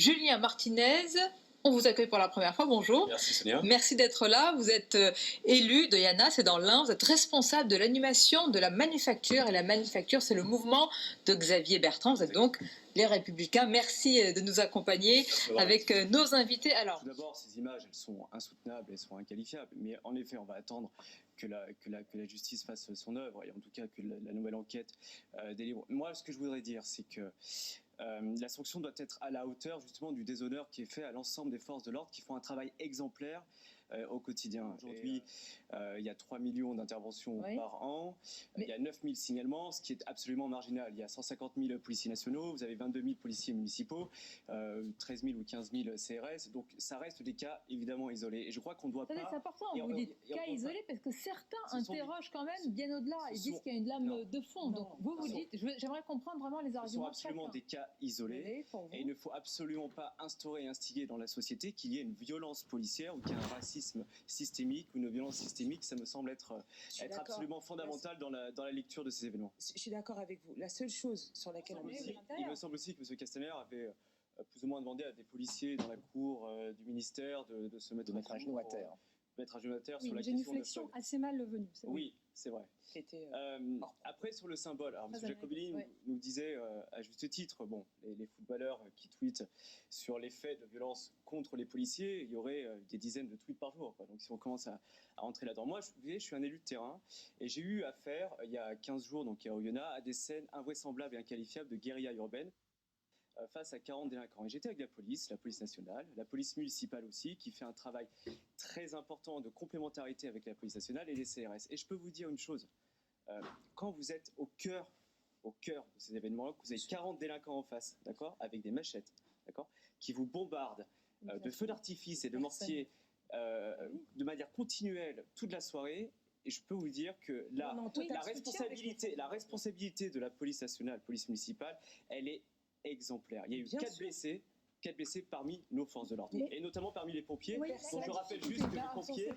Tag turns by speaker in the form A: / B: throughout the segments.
A: Julien Martinez. On vous accueille pour la première fois, bonjour.
B: Merci Sonia.
A: Merci d'être là. Vous êtes élu de Yana, c'est dans l'Ain. Vous êtes responsable de l'animation de la manufacture. Et la manufacture, c'est le mouvement de Xavier Bertrand. Vous êtes donc les Républicains. Merci de nous accompagner avec nos invités. Alors,
B: tout d'abord, ces images, elles sont insoutenables, elles sont inqualifiables. Mais en effet, on va attendre que la justice fasse son œuvre et en tout cas que la nouvelle enquête délivre. Moi, ce que je voudrais dire, c'est que la sanction doit être à la hauteur justement du déshonneur qui est fait à l'ensemble des forces de l'ordre qui font un travail exemplaire au quotidien. Aujourd'hui, il y a 3 millions d'interventions par an, il y a 9 000 signalements, ce qui est absolument marginal. Il y a 150 000 policiers nationaux, vous avez 22 000 policiers municipaux, 13 000 ou 15 000 CRS, donc ça reste des cas évidemment isolés. Et je crois qu'on ne doit pas...
A: C'est important, vous dites cas isolés, parce que certains interrogent quand même bien au-delà, ils disent qu'il y a une lame de fond. Donc vous dites, j'aimerais comprendre vraiment les arguments.
B: Ce sont absolument des cas isolés, et il ne faut absolument pas instaurer et instiguer dans la société qu'il y ait une violence policière ou qu'il y ait un racisme systémique ou une violence systémique. Ça me semble être absolument fondamental dans la lecture de ces événements.
C: Je suis d'accord avec vous. La seule chose sur laquelle
B: il me semble aussi que M. Castaner avait plus ou moins demandé à des policiers dans la cour du ministère de se mettre
D: un genou à terre.
B: Mettre un genou à terre sur la
E: question
B: question
E: de réflexion assez mal venue.
B: Oui, c'est vrai. Après, sur le symbole, alors M. Jacobelli nous disait à juste titre, bon, les footballeurs qui tweetent sur les faits de violence contre les policiers, il y aurait des dizaines de tweets par jour, quoi. Donc si on commence à rentrer là-dedans. Moi, je suis un élu de terrain et j'ai eu affaire, il y a 15 jours, donc à Oyonnax, à des scènes invraisemblables et inqualifiables de guérilla urbaine face à 40 délinquants. Et j'étais avec la police nationale, la police municipale aussi, qui fait un travail très important de complémentarité avec la police nationale et les CRS. Et je peux vous dire une chose, quand vous êtes au cœur de ces événements-là, que vous avez 40 délinquants en face, d'accord, avec des machettes, d'accord, qui vous bombardent de feux d'artifice et de mortiers de manière continuelle toute la soirée, et je peux vous dire que la responsabilité de la police nationale, police municipale, elle est exemplaire. Il y a eu 4 blessés parmi nos forces de l'ordre, et notamment parmi les pompiers. Donc je rappelle juste que les pompiers...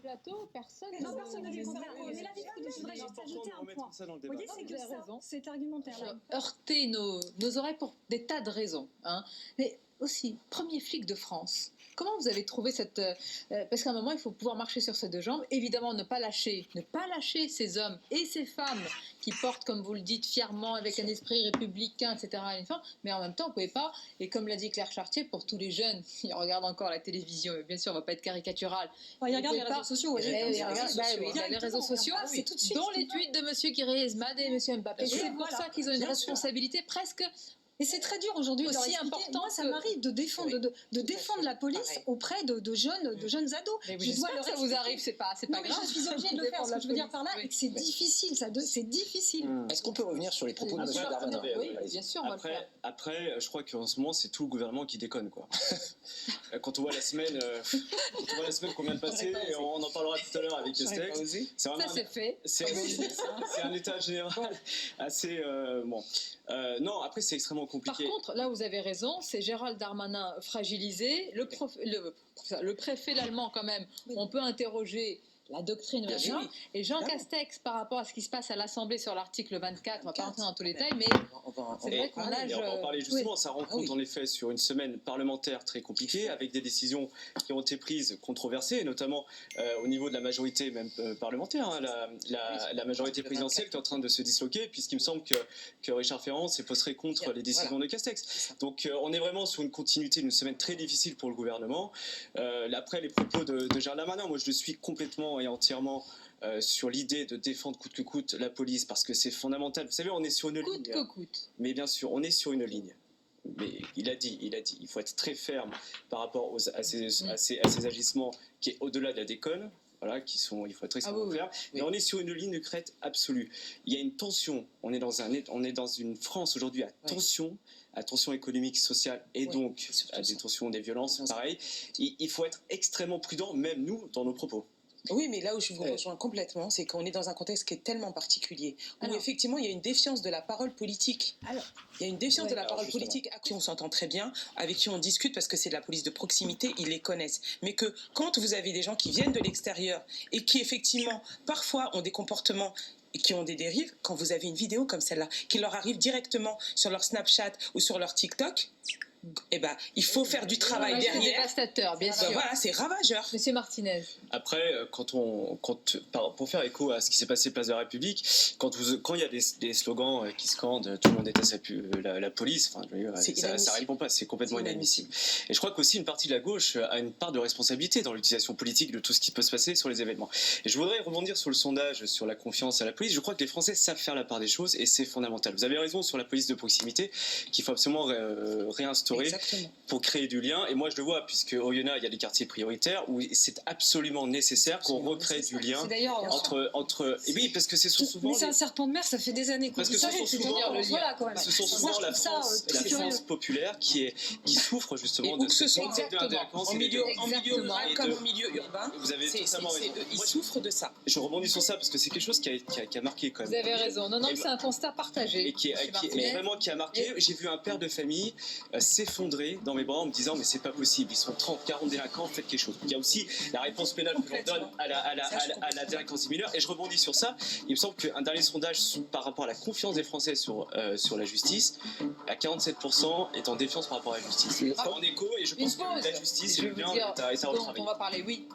E: Personne n'a dit qu'on mais là, je voudrais juste ajouter un point. Vous voyez, c'est que cet argumentaire-là...
A: Heurter nos oreilles pour des tas de raisons. Hein. Mais aussi, premier flic de France. Comment vous avez trouvé cette... parce qu'à un moment, il faut pouvoir marcher sur ses deux jambes. Évidemment, ne pas lâcher ces hommes et ces femmes qui portent, comme vous le dites, fièrement, avec un esprit républicain, etc. Mais en même temps, on ne pouvait pas, et comme l'a dit Claire Chartier, pour tous les jeunes qui regardent encore la télévision, bien sûr, on ne va pas être caricatural.
E: Ils regardent les réseaux sociaux.
A: Les réseaux sociaux, dont les tweets de M. Griezmann et M. Mbappé. C'est pour ça qu'ils ont une responsabilité presque...
E: Et c'est très dur aujourd'hui
A: aussi important.
E: Moi, ça m'arrive de défendre la police auprès de jeunes ados.
A: J'espère que ça vous arrive, c'est pas grave.
E: Je suis obligée de le faire. Ce que je veux dire par là, et que c'est difficile, c'est difficile.
D: Est-ce qu'on peut revenir sur les propos de M. Darmanin?
A: Oui, bien sûr.
B: Après, je crois qu'en ce moment, c'est tout le gouvernement qui déconne, quoi. Quand on voit la semaine qu'on vient de passer, et on en parlera tout à l'heure avec Castex.
A: Ça, c'est fait.
B: C'est un état général assez bon. Non, après, c'est extrêmement compliqué.
A: Par contre, là, vous avez raison, c'est Gérald Darmanin fragilisé. Le préfet l'allemand, quand même, on peut interroger la doctrine, et Jean Castex, par rapport à ce qui se passe à l'Assemblée sur l'article 24, on ne va pas rentrer dans tous les détails, mais c'est vrai qu'on a...
B: On va en parler justement, ça rend compte en effet sur une semaine parlementaire très compliquée, avec des décisions qui ont été prises controversées, et notamment au niveau de la majorité même parlementaire, hein, la majorité présidentielle qui est en train de se disloquer, puisqu'il me semble que Richard Ferrand s'est posté contre les décisions de Castex. Donc on est vraiment sur une continuité d'une semaine très difficile pour le gouvernement. Après les propos de Gérald Darmanin, moi je le suis complètement et entièrement sur l'idée de défendre coûte que coûte la police, parce que c'est fondamental. Vous savez, on est sur une ligne.
A: Coûte que coûte.
B: Mais bien sûr, on est sur une ligne. Mais il a dit, il faut être très ferme par rapport à ces agissements qui est au-delà de la déconne. Voilà, il faut être extrêmement ferme. Mais on est sur une ligne de crête absolue. Il y a une tension. On est dans une France aujourd'hui à tension économique, sociale, et donc à des tensions, des violences, pareil. Il faut être extrêmement prudent, même nous, dans nos propos.
C: Oui, mais là où je vous rejoins complètement, c'est qu'on est dans un contexte qui est tellement particulier, où effectivement il y a une défiance de la parole politique. Il y a une défiance de la parole politique à qui on s'entend très bien, avec qui on discute parce que c'est de la police de proximité, ils les connaissent. Mais que quand vous avez des gens qui viennent de l'extérieur et qui effectivement parfois ont des comportements et qui ont des dérives, quand vous avez une vidéo comme celle-là, qui leur arrive directement sur leur Snapchat ou sur leur TikTok, il faut faire du travail
A: C'est
C: derrière.
A: dévastateur, bien sûr.
C: Voilà, c'est ravageur.
A: Monsieur Martinez.
B: Après, pour faire écho à ce qui s'est passé place de la République, quand il y a des slogans qui scandent tout le monde déteste la police, enfin, ça répond pas, c'est complètement inadmissible. Et je crois qu'aussi une partie de la gauche a une part de responsabilité dans l'utilisation politique de tout ce qui peut se passer sur les événements. Et je voudrais rebondir sur le sondage sur la confiance à la police. Je crois que les Français savent faire la part des choses et c'est fondamental. Vous avez raison sur la police de proximité qu'il faut absolument réinstaurer. Exactement. Pour créer du lien. Et moi je le vois, puisque au Oyonnax il y a des quartiers prioritaires où c'est absolument nécessaire qu'on recrée du lien entre. Et oui, parce que c'est souvent.
E: Mais c'est un serpent de mer, ça fait des années qu'on dit ça.
B: Ce sont souvent la France populaire qui souffre justement de cette délinquance.
C: En milieu rural comme en milieu urbain,
B: vous avez totalement raison.
C: Ils souffrent de ça.
B: Je rebondis sur ça parce que c'est quelque chose qui a marqué quand même.
A: Vous avez raison. Non, c'est un constat partagé.
B: Et qui a marqué. J'ai vu un père de famille s'effondrer dans mes bras en me disant mais c'est pas possible, ils sont 30, 40 délinquants, faites quelque chose. Il y a aussi la réponse pénale que l'on donne à la délinquance des mineurs. Et je rebondis sur ça. Il me semble qu'un dernier sondage par rapport à la confiance des Français sur la justice, à 47% est en défiance par rapport à la justice. En écho, et je pense que la justice est bien au travail.
A: On va parler, oui.